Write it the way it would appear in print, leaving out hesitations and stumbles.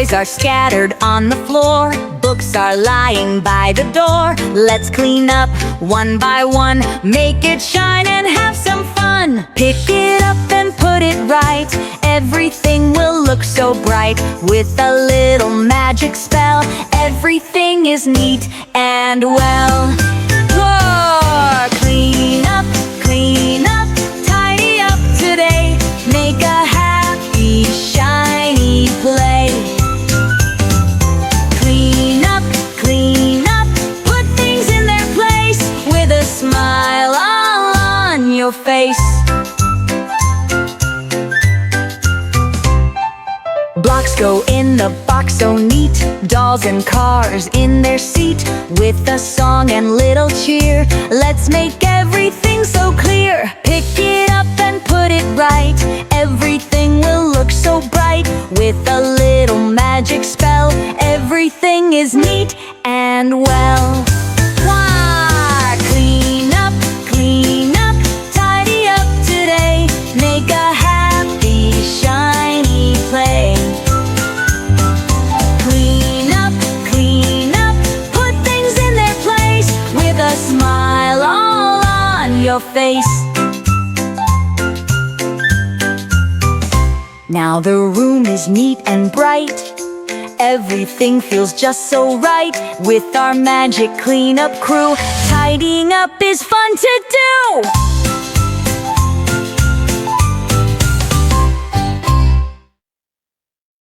Toys are scattered on the floor. Books are lying by the door. Let's clean up one by one. Make it shine and have some fun. Pick it up and put it right. Everything will look so bright. With a little magic spell, everything is neat and well. Whoa! Clean up, tidy up today. Make a happy, shiny play. Clean up, put things in their place with a smile all on your face. Blocks go in the box so neat. Dolls and cars in their seat. With a song and little cheer, let's make everything so clear. Pick it up and put it right. Everything will look so bright. With a little magic spell, everything is neat and well. Why? Clean up, tidy up today. Make a happy, shiny play. Smile all on your face. Now the room is neat and bright. Everything feels just so right. With our magic cleanup crew, tidying up is fun to do.